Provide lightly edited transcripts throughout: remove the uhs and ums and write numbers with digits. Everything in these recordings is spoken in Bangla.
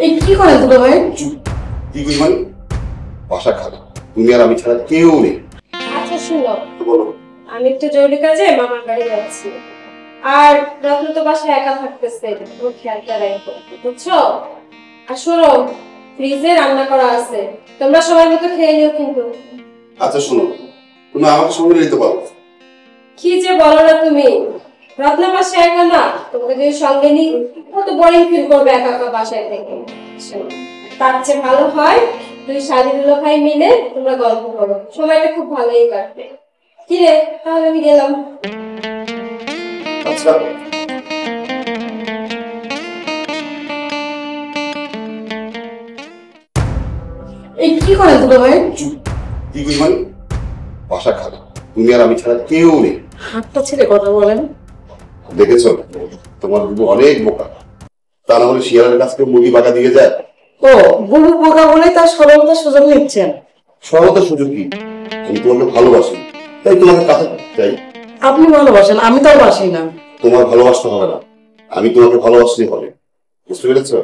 এই কি করে দুলা ভাই? কি করি মানে? বাসা খারাপ, তুমি আর আমি ছাড়া কেউ নেই। আচ্ছা শুনো, বলো। আমি একটু জরুরি কাজে মামার বাড়ি যাচ্ছি, আর রত্ন তো বাসায় একা থাকতেছে, ওর খেয়ালটা রাখো, বুঝছো? আর শোনো, ফ্রিজে রান্না করা আছে, তোমরা সবার মতো খেয়ে নিও কিন্তু। আচ্ছা শোনো, তুমি আমাকে সঙ্গে নিতে পারো। কি যে বলো না তুমি, রত্না বাসায় একা না, তোমাকে যদি সঙ্গে নিই ও তো বোরিং ফিল করবে একা একা বাসায় থেকে। শোনো, তার চেয়ে ভালো হয় দুই শাড়িগুলো ভাই মিলে তোমরা গল্প করো, সময়টা খুব ভালোই কাটবে। কি রে, তাহলে আমি গেলাম। আচ্ছা এই কি করে দুলা ভাই? কি করি মানে? বাসা খারাপ, তুমি আর আমি ছাড়া কেউ নেই। হাতটা ছেড়ে কথা বলেন। দেখেছো, তোমার বুবু অনেক বোকা। তা না হলে শিয়ালের কাছ থেকে মুরগি বাঁকা দিয়ে যায়। ও বুবু বোকা বলে তার সরলতার সুযোগ নিচ্ছেন। সরলতার সুযোগ কি? আমি তোমাকে ভালোবাসি, তাই তোমাকে কাছে চাই। আপনি ভালোবাসেন, আমি তো বাসি না। তোমার ভালোবাসতে হবে না, আমি তোমাকে ভালোবাসতেই হবে। বুঝতে পেরেছো?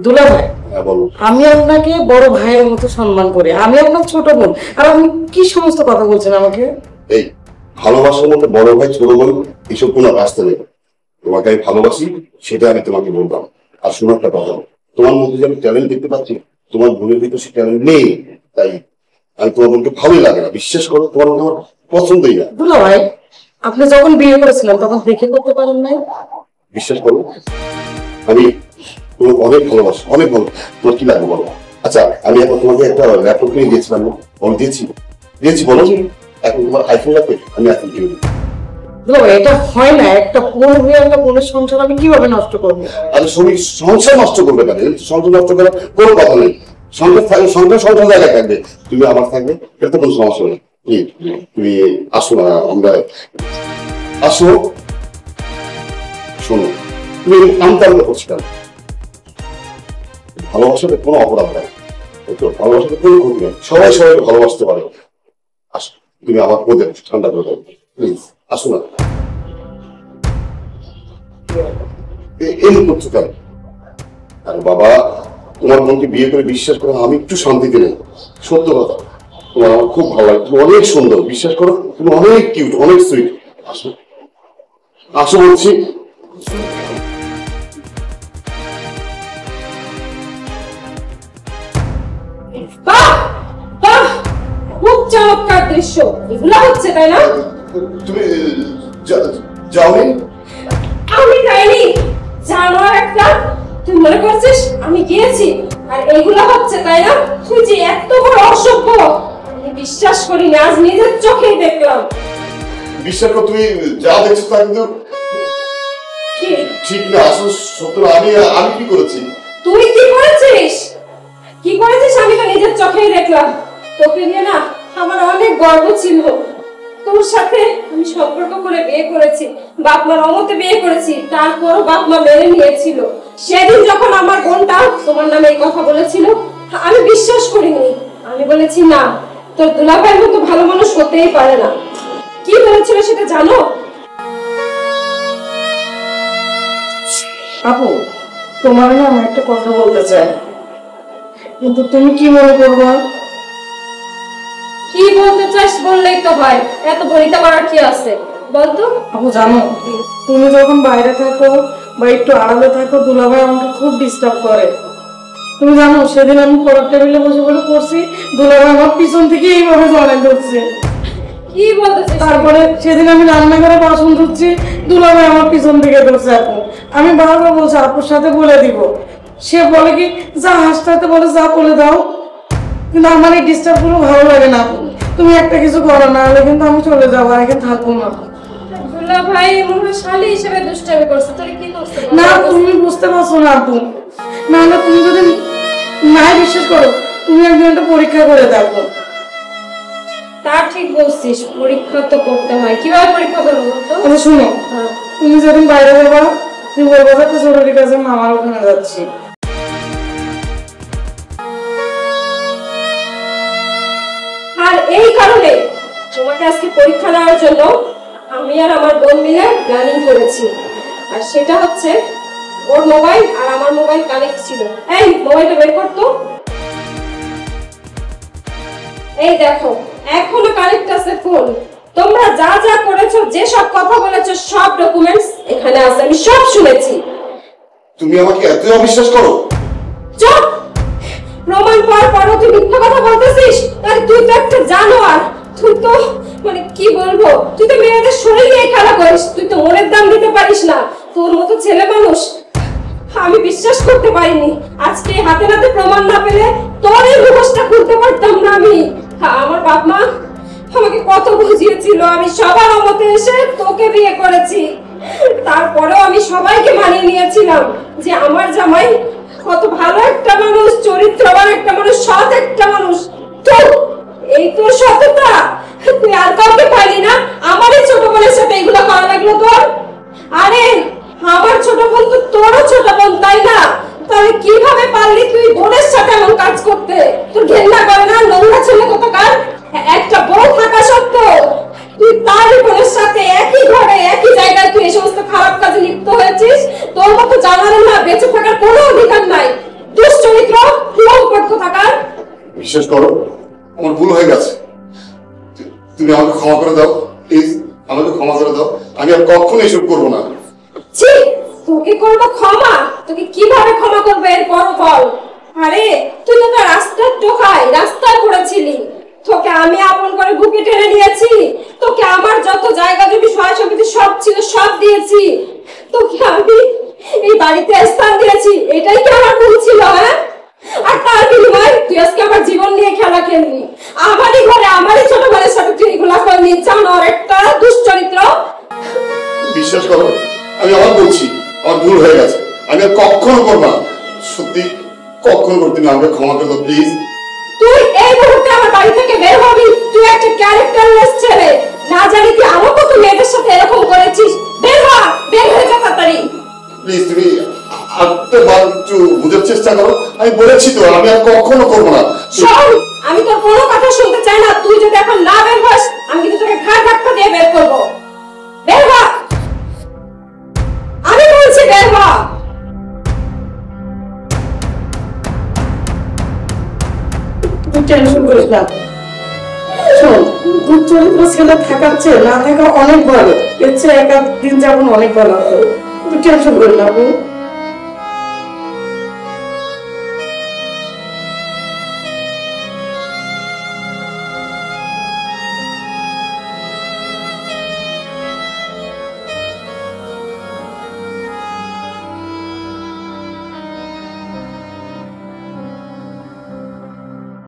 দুলা ভাই, হ্যাঁ বলো। আমি আপনাকে বড় ভাইয়ের মতো সম্মান করি, আমি আপনার ছোট বোন, আর আপনি কি সমস্ত কথা বলছেন আমাকে? এই ভালোবাসার মধ্যে বড় ভাই ছোট বোন এসব কোনো রাস্তা নেই। তোমাকে আমি ভালোবাসি, সেটা আমি তোমাকে বললাম। আর শোনো একটা কথা, তোমার মধ্যে যে আমি ট্যালেন্ট দেখতে পাচ্ছি, তোমার বোনের ভিতরে সে ট্যালেন্ট নেই। তাই আমি তোমার বোনকে ভালোই লাগে না, বিশ্বাস করো, তোমার বোনকে আমার পছন্দই না। দুলা ভাই, আপনি যখন বিয়ে করেছিলেন তখন দেখে করতে পারেন নাই? বিশ্বাস করো, আমি তোমাকে অনেক ভালোবাসি, অনেক ভালো। তোমার কি লাগবে বলো? আচ্ছা আমি এখন তোমাকে একটা ল্যাপটপ কিনে দিয়েছিলাম, বলো দিয়েছি? দিয়েছি বলো। এখন তোমার আইফোন লাগবে, আমি আইফোন কিনে দিই। দুলা ভাই, এটা হয় না। একটা বোন হয়ে একটা বোনের সংসার আমি কিভাবে নষ্ট করবো? আচ্ছা শ্রমিক সংসার নষ্ট করবে কেন? সংসার নষ্ট করার কোনো কথা নেই। সংসার থাকবে, সংসার জায়গায় থাকবে, তুমি আমার থাকবে, এটা তো কোনো সমস্যা নেই। তুমি আসো না, আমরা আসো। শোনো, তুমি আমতামতা করছো কেন? ভালোবাসাতে কোনো অপরাধ নেই, ভালোবাসাতে কোনো ক্ষতি নেই, সবাই সবাইকে ভালোবাসতে পারে। আসো, তুমি আমার মধ্যে ঠান্ডা করে দেবো, প্লিজ আসো না। এমন করছো কেন? আরে বাবা, তোমার বোনকে বিয়ে করে বিশ্বাস করো আমি একটু শান্তিতে নেই। সত্য কথা, তোমার আমার খুব ভালো লাগে, তুমি অনেক সুন্দর, বিশ্বাস করো, তুমি অনেক কিউট, অনেক সুইট। আসো, আসো বলছি। বাহ বাহ, খুব চমৎকার দৃশ্য এগুলো হচ্ছে, তাই না? তুমি যাওনি? আমি যাইনি, জানোয়ার একটা। তুই মনে করছিস আমি গিয়েছি আর এইগুলো হচ্ছে, তাই না? তুই যে এত বড় অসভ্য, আমি বিশ্বাস করি না, আজ নিজের চোখেই দেখলাম। বিশ্বাস করো, তুমি যা দেখছো তা কিন্তু কি ঠিক না। আসলে সত্য আমি আমি কি করেছি? তুই কি করেছিস? কি করেছিস আমি তো নিজের চোখেই দেখলাম। তোকে নিয়ে না আমার অনেক গর্ব ছিল। তোর সাথে আমি সম্পর্ক করে বিয়ে করেছি, বাপ মার অমতে বিয়ে করেছি, তারপরও বাপ মা মেনে নিয়েছিল। সেদিন যখন আমার বোনটা তোমার নামে এই কথা বলেছিল, আমি বিশ্বাস করিনি। আমি বলেছি না, তোর দুলাভাইয়ের মতো ভালো মানুষ হতেই পারে না। কি বলেছিল সেটা জানো? আপু, তোমার না আমি একটা কথা বলতে চাই, কিন্তু তুমি কি মনে করবো? কি বলতে চাস বললেই তো হয়, এত বলিতে করার কি আছে বলতো? আপু জানো, তুমি যখন বাইরে থাকো বা একটু আড়ালে থাকো, দুলাভাই আমাকে খুব ডিস্টার্ব করে। তুমি জানো, সেদিন আমি পড়ার টেবিলে বসে বলে পড়ছি, দুলাভাই আমার পিছন থেকে এইভাবে জড়াই ধরছে। কি বলতেছিস? তারপরে সেদিন আমি রান্নাঘরে বাসন ধুচ্ছি, দুলাভাই আমার পিছন থেকে ধরছে। আপু, আমি বারবার বলছি আপুর সাথে বলে দিব, সে বলে কি যা হাসতে বলে যা বলে দাও। কিন্তু আমার এই ডিস্টার্ব গুলো ভালো লাগে না। আপু তুমি একটা কিছু করো, না হলে কিন্তু আমি চলে যাবো, আর এখানে থাকবো না। দুলাভাই মনে শালী হিসেবে দুষ্টামি করছে, তোর কি করছে? না তুমি বুঝতে পারছো না আপু, না হলে তুমি যদি নাই বিশ্বাস করো, তুমি একদিন একটা পরীক্ষা করে দেখো। তা ঠিক বলছিস, পরীক্ষা তো করতে হয়। কিভাবে পরীক্ষা করবো বলতো? আচ্ছা শুনো, তুমি যেদিন বাইরে যাবা, তুমি বলবো যে একটা জরুরি কাজে মামার ওখানে যাচ্ছি। আর এই কারণে তোমাকে আজকে পরীক্ষা দেওয়ার জন্য আমি আর আমার বোন মিলে প্ল্যানিং করেছি। আর সেটা হচ্ছে ওর মোবাইল আর আমার মোবাইল মোবাইল কানেক্ট ছিল। এই মোবাইলটা বের কর তো। এই দেখো এখনো কানেক্ট আছে ফোন। তোমরা যা যা করেছো, যে সব কথা বলেছো, সব ডকুমেন্টস এখানে আছে, আমি সব শুনেছি। তুমি আমাকে এত অবিশ্বাস করো? চুপ! প্রমাণ পাওয়ার পরও তুই মিথ্যা কথা বলতেছিস? আরে তুই তো একটা জানোয়ার। তুই তো মানে কি বলবো, তুই তো মেয়েদের শরীর নিয়ে খেলা করিস, তুই তো মনের দাম দিতে পারিস না। তোর মতো ছেলে মানুষ আমি বিশ্বাস করতে পারিনি। আজকে হাতে নাতে প্রমাণ না পেলে তোর এই মুখোশটা খুলতে পারতাম না আমি। আমার বাপ মা আমাকে কত বুঝিয়েছিল, আমি সবার মতে এসে তোকে বিয়ে করেছি। তারপরেও আমি সবাইকে মানিয়ে নিয়েছিলাম যে আমার জামাই কত ভালো একটা মানুষ, চরিত্রবান একটা মানুষ, সৎ একটা মানুষ। তো এই তোর সততা, তুই আর কাউকে পাইলি না? আমারই ছোট বোনের সাথে এগুলো করা লাগলো তোর? আরে আমার ছোট বোন তো তোরও ছোট বোন, তাই না? তাহলে কিভাবে পারলি তুই বোনের সাথে এমন কাজ করতে? তোর ঘেন্না করে না? নোংরা ছেলে কোথাকার। একটা বউ থাকা সত্ত্বেও তুই তার বোনের সাথে একই ঘরে একই জায়গায় তুই এই সমস্ত খারাপ কাজে লিপ্ত হয়েছিস। তোর মতো জানার না বেঁচে থাকার কোনো অধিকার নাই। দুশ্চরিত্র, লম্পট কোথাকার। বিশ্বাস করো, আমার ভুল হয়ে গেছে। তুমি আমাকে ক্ষমা করে দাও প্লিজ, আমাকে ক্ষমা করে দাও। আমি আর কখনো এসব করবো না। ছি, তোকে করবো ক্ষমা? তোকে কিভাবে ক্ষমা করবে এর পর বল? আরে তুই তো তার রাস্তার টোকায় রাস্তায় পড়েছিলি, তোকে আমি আপন করে বুকে টেনে নিয়েছি। তোকে আমার যত জায়গা জমি সহায় সমিতি সব ছিল সব দিয়েছি। তোকে আমি এই বাড়িতে স্থান দিয়েছি, এটাই কি আমার ভুল ছিল? হ্যাঁ, আর তার বিনিময়ে তুই আজকে আমার জীবন নিয়ে খেলা খেললি। আমারই ঘরে আমারই ছোট বোনের সাথে তুই এগুলা করলি। জানোয়ার একটা, দুশ্চরিত্র। বিশ্বাস করো, আমি আবার বলছি আমার ভুল হয়ে গেছে, আমি আর কখনো করবো না। সত্যি কখনো করতে না, আমাকে ক্ষমা করে দাও প্লিজ। তুই এই মুহূর্তে আমার বাড়ি থেকে বের হবি। তুই একটা ক্যারেক্টারলেস ছেলে। না জানি তুই আরো কত মেয়েদের সাথে এরকম করেছিস। বের হ, বের হয়ে যা তাড়াতাড়ি। প্লিজ তুমি আরেকবার একটু বোঝার চেষ্টা করো। আমি বলেছি তো আমি আর কখনো করবো না। শোন, আমি তোর কোনো কথা শুনতে চাই না। তুই যদি এখন না বের হস, আমি কিন্তু তোকে ঘাড় ধাক্কা দিয়ে বের করবো। বের হ, আমি বলছি বের হ। তুই টেনশন করিস না। শোন, দুশ্চরিত্র ছেলে থাকার চেয়ে না থাকা অনেক ভালো। এর চেয়ে একা দিন যাপন অনেক ভালো। তুই টেনশন করিস না।